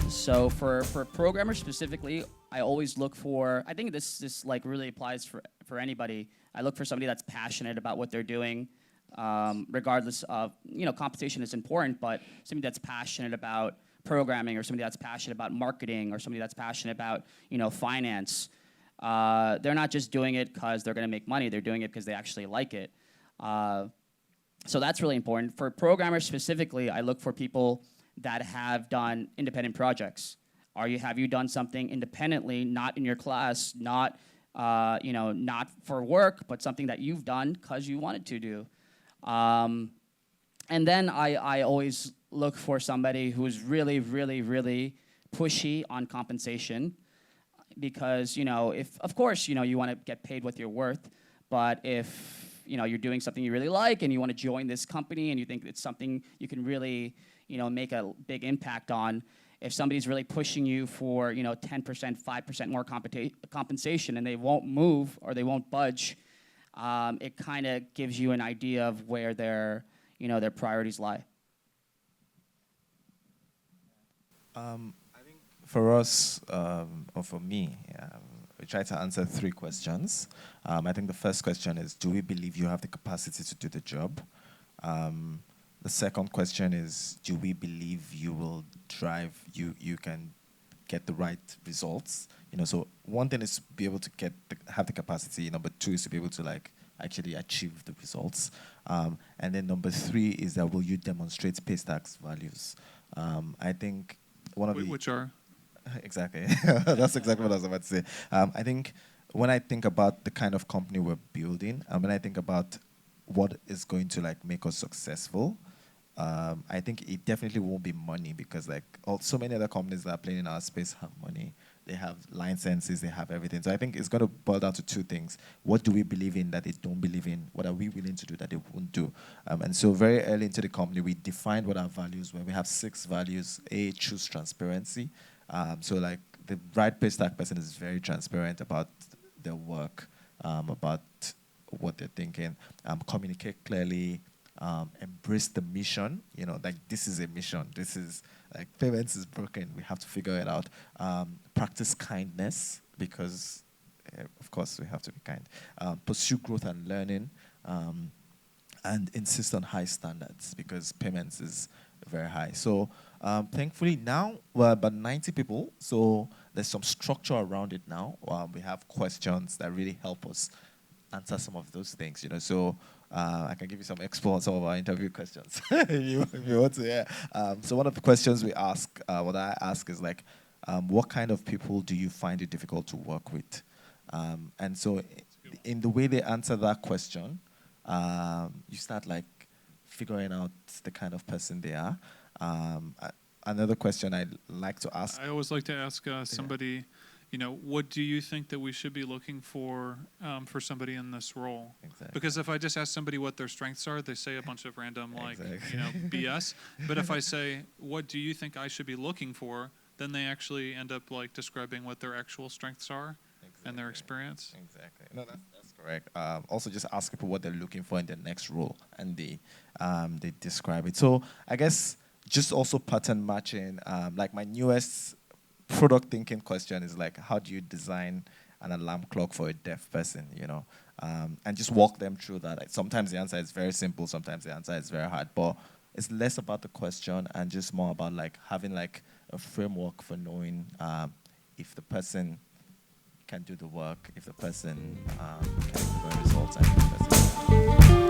So for programmers specifically, I always look for, I think this like really applies for anybody. I look for somebody that's passionate about what they're doing, regardless of, compensation is important, but somebody that's passionate about programming, or somebody that's passionate about marketing, or somebody that's passionate about, finance. They're not just doing it because they're going to make money. They're doing it because they actually like it. So that's really important. For programmers specifically, I look for people that have done independent projects. Have you done something independently, not in your class, not not for work, but something that you've done because you wanted to do? And then I always look for somebody who's really, really, really pushy on compensation, because if of course you want to get paid what you're worth, but if you're doing something you really like and you want to join this company and you think it's something you can really make a big impact on, if somebody's really pushing you for 10%, 5% more compensation, and they won't move or they won't budge, it kind of gives you an idea of where their priorities lie. I think for us, or for me, we try to answer 3 questions. I think the first question is, do we believe you have the capacity to do the job? The second question is, do we believe you will drive, you can get the right results? So one thing is to be able to have the capacity. Number 2 is to be able to actually achieve the results. And then number 3 is that will you demonstrate Paystack's values? I think one of which are? Exactly. That's exactly what I was about to say. I think when I think about the kind of company we're building, and when I think about what is going to make us successful, I think it definitely won't be money, because so many other companies that are playing in our space have money. They have licenses, they have everything. So I think it's going to boil down to 2 things. What do we believe in that they don't believe in? What are we willing to do that they won't do? And so very early into the company, we defined what our values were. We have 6 values. A, choose transparency. So the right Paystack person is very transparent about their work, about what they're thinking, communicate clearly, embrace the mission. This is a mission. This is payments is broken. We have to figure it out. Practice kindness, because of course we have to be kind. Pursue growth and learning, and insist on high standards, because payments is very high. So thankfully now we're about 90 people. So there's some structure around it now. We have questions that really help us answer some of those things. So I can give you some expo on some of our interview questions if you want to. Yeah. So one of the questions we ask, what I ask is what kind of people do you find it difficult to work with? And so in the way they answer that question, you start figuring out the kind of person they are. Another question I'd like to ask. I always like to ask somebody, what do you think that we should be looking for somebody in this role? Exactly. Because if I just ask somebody what their strengths are, they say a bunch of random BS. But if I say, what do you think I should be looking for, then they actually end up describing what their actual strengths are. Exactly. And their experience. Exactly. No, that's correct. Also, just ask people what they're looking for in their next role, and they describe it. So I guess just also pattern matching. My newest product thinking question is how do you design an alarm clock for a deaf person? And just walk them through that. Sometimes the answer is very simple. Sometimes the answer is very hard. But it's less about the question and just more about having a framework for knowing if the person can do the work, if the person can deliver results, and if the person